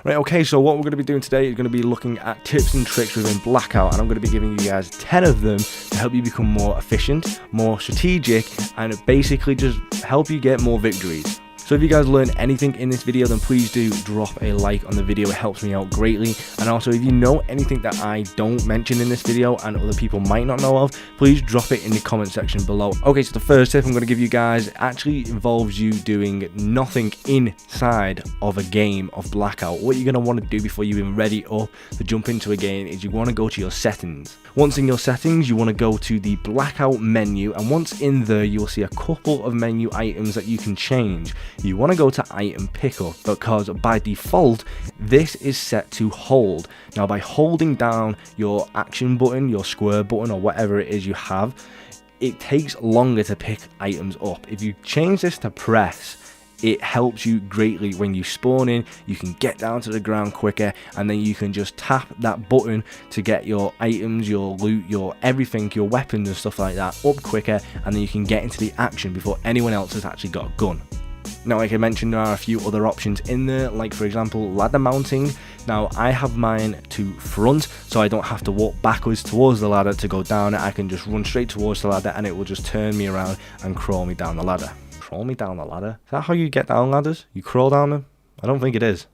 Right, okay, so what we're going to be doing today is going to be looking at tips and tricks within Blackout, and I'm going to be giving you guys 10 of them to help you become more efficient, more strategic, and basically just help you get more victories. So if you guys learn anything in this video, then please do drop a like on the video. It helps me out greatly. And also, if you know anything that I don't mention in this video and other people might not know of, please drop it in the comment section below. Okay, so the first tip I'm going to give you guys actually involves you doing nothing inside of a game of Blackout. What you're going to want to do before you're even ready up to jump into a game is you want to go to your settings. Once in your settings, you want to go to the Blackout menu, and once in there, you will see a couple of menu items that you can change. You want to go to item pickup because by default this is set to hold. Now by holding down your action button, your square button, or whatever it is you have, it takes longer to pick items up. If you change this to press, it helps you greatly. When you spawn in, you can get down to the ground quicker, and then you can just tap that button to get your items, your loot, your everything, your weapons and stuff like that up quicker, and then you can get into the action before anyone else has actually got a gun. Now, like I mentioned, there are a few other options in there, like for example ladder mounting. Now I have mine to front, so I don't have to walk backwards towards the ladder to go down it. I can just run straight towards the ladder and it will just turn me around and crawl me down the ladder. Crawl me down the ladder? Is that how you get down ladders? You crawl down them? I don't think it is.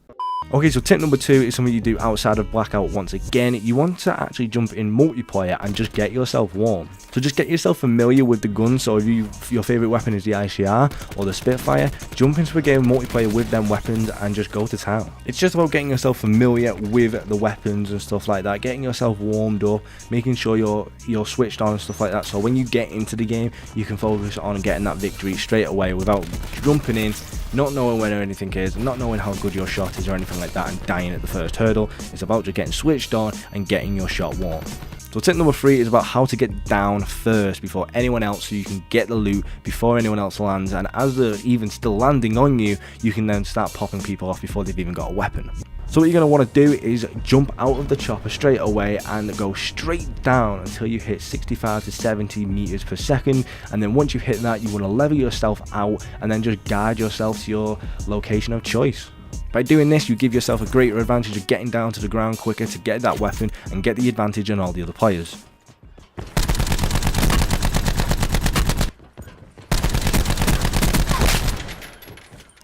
Okay, so tip number 2 is something you do outside of Blackout. Once again, you want to actually jump in multiplayer and just get yourself warm. So just get yourself familiar with the gun. So if your favorite weapon is the ICR or the Spitfire, jump into a game of multiplayer with them weapons and just go to town. It's just about getting yourself familiar with the weapons and stuff like that, getting yourself warmed up, making sure you're switched on and stuff like that, so when you get into the game you can focus on getting that victory straight away without jumping in, not knowing where anything is, not knowing how good your shot is or anything like that, and dying at the first hurdle. It's about just getting switched on and getting your shot warm. So tip number 3 is about how to get down first before anyone else, so you can get the loot before anyone else lands, and as they're even still landing on you, you can then start popping people off before they've even got a weapon. So what you're going to want to do is jump out of the chopper straight away and go straight down until you hit 65 to 70 meters per second, and then once you've hit that, you want to level yourself out and then just guide yourself to your location of choice. By doing this, you give yourself a greater advantage of getting down to the ground quicker to get that weapon and get the advantage on all the other players.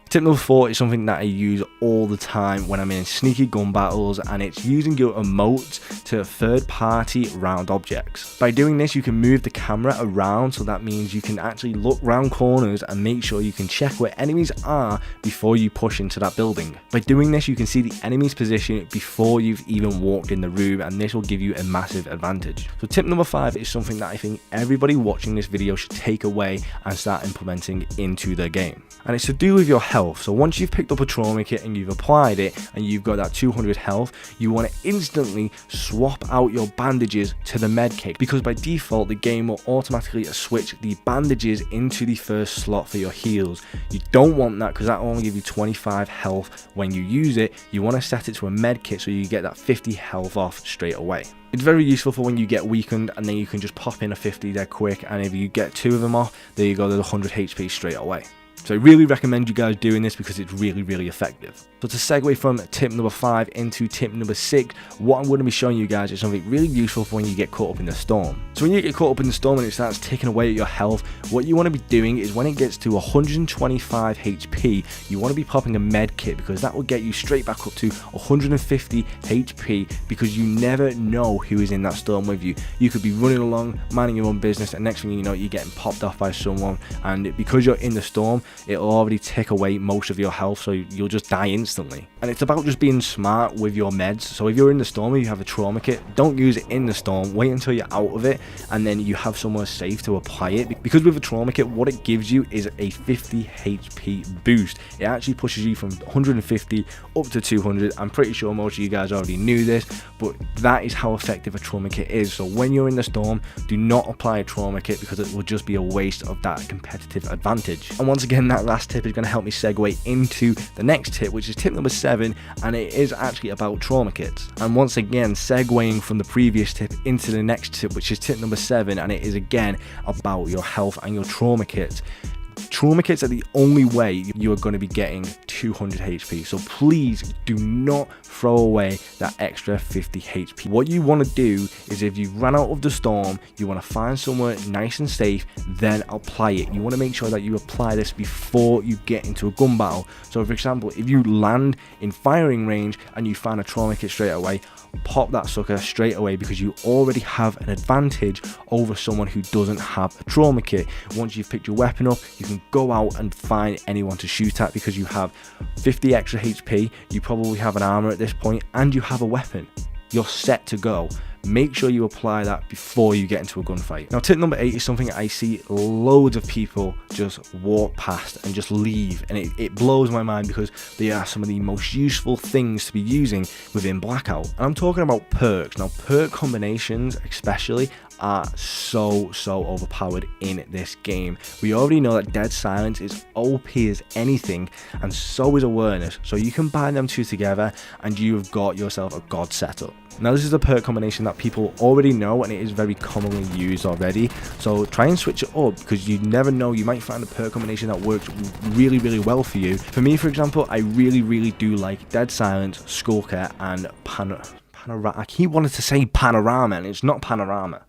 Tip number 4 is something that I use all the time when I'm in sneaky gun battles, and it's using your emotes to third-party round objects. By doing this, you can move the camera around, so that means you can actually look round corners and make sure you can check where enemies are before you push into that building. By doing this, you can see the enemy's position before you've even walked in the room, and this will give you a massive advantage. So tip number 5 is something that I think everybody watching this video should take away and start implementing into their game, and it's to do with your health. So once you've picked up a trauma kit and you've applied it and you've got that 200 health, you want to instantly swap out your bandages to the med kit, because by default the game will automatically switch the bandages into the first slot for your heals. You don't want that, because that will only give you 25 health when you use it. You want to set it to a med kit so you get that 50 health off straight away. It's very useful for when you get weakened, and then you can just pop in a 50 there quick, and if you get 2 of them off, there you go, there's 100 HP straight away. So I really recommend you guys doing this because it's really effective. So to segue from tip number 5 into tip number 6, what I'm going to be showing you guys is something really useful for when you get caught up in the storm. So when you get caught up in the storm and it starts taking away at your health, what you want to be doing is when it gets to 125 HP, you want to be popping a med kit, because that will get you straight back up to 150 HP, because you never know who is in that storm with you. You could be running along, minding your own business, and next thing you know, you're getting popped off by someone, and because you're in the storm, it'll already take away most of your health, so you'll just die instantly. And it's about just being smart with your meds. So if you're in the storm and you have a trauma kit, don't use it in the storm, wait until you're out of it, and then you have somewhere safe to apply it, because with a trauma kit, what it gives you is a 50 HP boost. It actually pushes you from 150 up to 200. I'm pretty sure most of you guys already knew this, but that is how effective a trauma kit is. So when you're in the storm, do not apply a trauma kit, because it will just be a waste of that competitive advantage. And once again, that last tip is going to help me segue into the next tip, which is tip number 7, and it is actually about trauma kits. And once again, segueing from the previous tip into the next tip, which is tip number 7, and it is again about your health and your trauma kits. trauma kits are the only way you are going to be getting 200 HP. So please do not throw away that extra 50 HP. What you want to do is, if you run out of the storm, you want to find somewhere nice and safe, then apply it. You want to make sure that you apply this before you get into a gun battle. So for example, if you land in firing range and you find a trauma kit straight away, pop that sucker straight away, because you already have an advantage over someone who doesn't have a trauma kit. Once you've picked your weapon up, you can go out and find anyone to shoot at, because you have 50 extra HP, you probably have an armor at this point, and you have a weapon. You're set to go. Make sure you apply that before you get into a gunfight. Now, tip number 8 is something I see loads of people just walk past and just leave, and it blows my mind, because they are some of the most useful things to be using within Blackout. And I'm talking about perks. Now, perk combinations especially are so overpowered in this game. We already know that dead silence is OP as anything, and so is awareness. So you can bind them two together and you've got yourself a god setup. Now, this is a perk combination that people already know, and it is very commonly used already. So try and switch it up, because you never know, you might find a perk combination that works really well for you. For me, for example, I really do like dead silence, skulker, and panorama. I keep wanting to say panorama, and it's not panorama.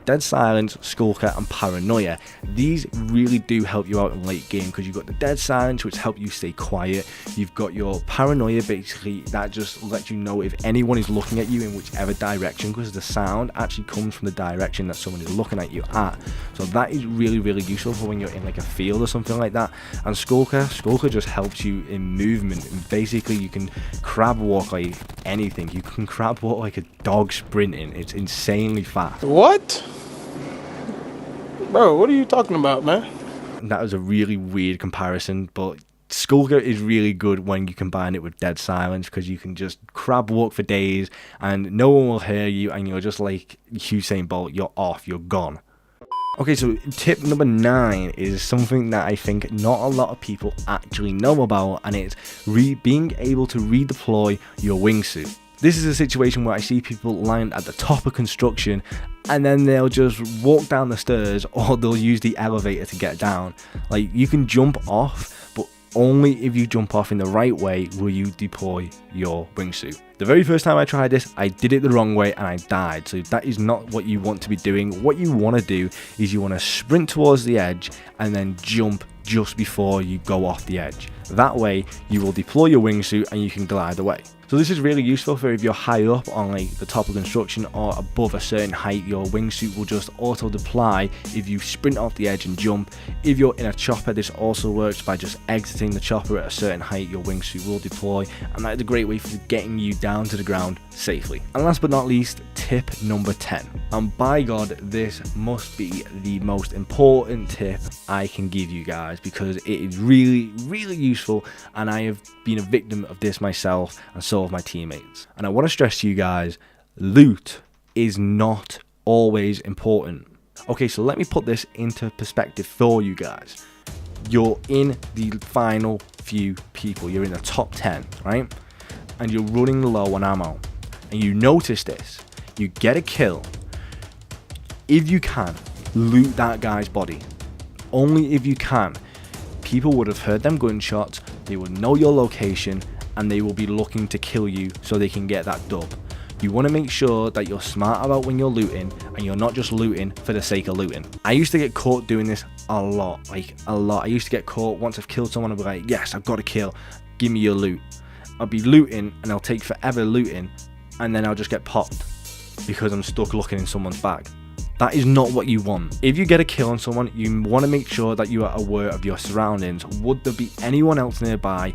Dead silence, skulker, and paranoia. These really do help you out in late game, because you've got the dead silence, which help you stay quiet. You've got your paranoia, basically that just lets you know if anyone is looking at you in whichever direction, because the sound actually comes from the direction that someone is looking at you at. So that is really useful for when you're in like a field or something like that. And skulker just helps you in movement, and basically you can crab walk like anything. You can crab walk like a dog sprinting. It's insanely fast. What? Bro, what are you talking about, man? That was a really weird comparison, but skulker is really good when you combine it with dead silence, because you can just crab walk for days and no one will hear you, and you're just like Usain Bolt. You're off, you're gone. Okay, so tip number 9 is something that I think not a lot of people actually know about, and it's being able to redeploy your wingsuit. This is a situation where I see people land at the top of construction and then they'll just walk down the stairs, or they'll use the elevator to get down. Like, you can jump off, but only if you jump off in the right way will you deploy your wingsuit. The very first time I tried this, I did it the wrong way and I died. So that is not what you want to be doing. What you want to do is you want to sprint towards the edge and then jump just before you go off the edge. That way you will deploy your wingsuit and you can glide away. So this is really useful for if you're high up on like the top of construction or above a certain height. Your wingsuit will just auto deploy if you sprint off the edge and jump. If you're in a chopper, this also works by just exiting the chopper at a certain height. Your wingsuit will deploy, and that is a great way for getting you down to the ground safely. And last but not least, tip number 10. And by God, this must be the most important tip I can give you guys, because it is really useful, and I have been a victim of this myself, and so have my teammates. And I want to stress to you guys, loot is not always important. Okay, so let me put this into perspective for you guys. You're in the final few people, you're in the top 10, right? And you're running low on ammo, and you notice this, you get a kill. If you can, loot that guy's body. Only if you can. People would have heard them gunshots, they would know your location, and they will be looking to kill you so they can get that dub. You want to make sure that you're smart about when you're looting, and you're not just looting for the sake of looting. I used to get caught doing this a lot, I used to get caught. Once I've killed someone, I'd be like, yes, I've got a kill, give me your loot. I'll be looting and I'll take forever looting, and then I'll just get popped because I'm stuck looking in someone's bag. That is not what you want. If you get a kill on someone, you want to make sure that you are aware of your surroundings. Would there be anyone else nearby?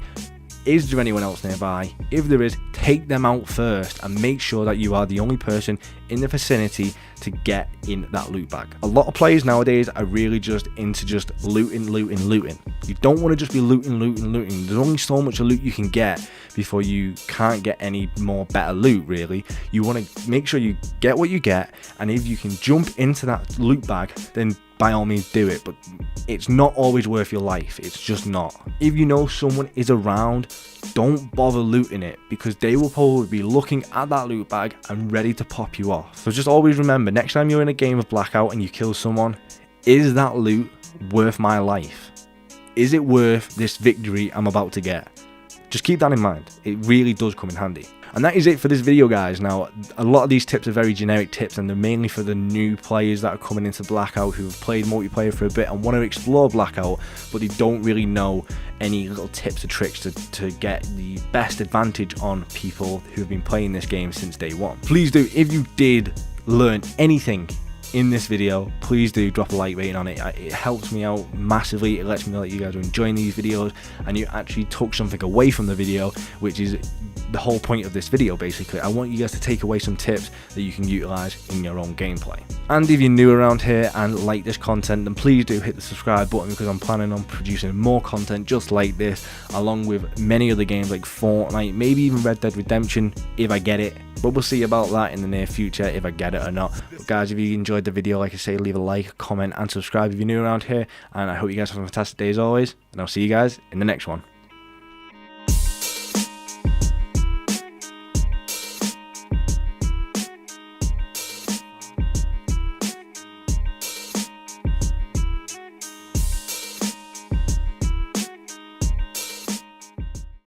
Is there anyone else nearby? If there is, take them out first and make sure that you are the only person in the vicinity to get in that loot bag. A lot of players nowadays are really just into just looting. You don't want to just be looting. There's only so much loot you can get before you can't get any more better loot, really. You want to make sure you get what you get, and if you can jump into that loot bag, then by all means do it, but it's not always worth your life. It's just not. If you know someone is around, don't bother looting it, because they will probably be looking at that loot bag and ready to pop you off. So just always remember, next time you're in a game of Blackout and you kill someone, is that loot worth my life? is it worth this victory I'm about to get? Just keep that in mind. It really does come in handy. And that is it for this video, guys. Now, a lot of these tips are very generic tips, and they're mainly for the new players that are coming into Blackout who have played multiplayer for a bit and want to explore Blackout, but they don't really know any little tips or tricks to get the best advantage on people who have been playing this game since day one. Please do, if you did learn anything in this video, please do drop a like rating on it. It helps me out massively. It lets me know that you guys are enjoying these videos and you actually took something away from the video, which is the whole point of this video. Basically, I want you guys to take away some tips that you can utilize in your own gameplay. And if you're new around here and like this content, then please do hit the subscribe button, because I'm planning on producing more content just like this, along with many other games like Fortnite, maybe even Red Dead Redemption if I get it. But we'll see about that in the near future, if I get it or not. But guys, if you enjoyed the video, like I say, leave a like, comment and subscribe if you're new around here. And I hope you guys have a fantastic day as always, and I'll see you guys in the next one.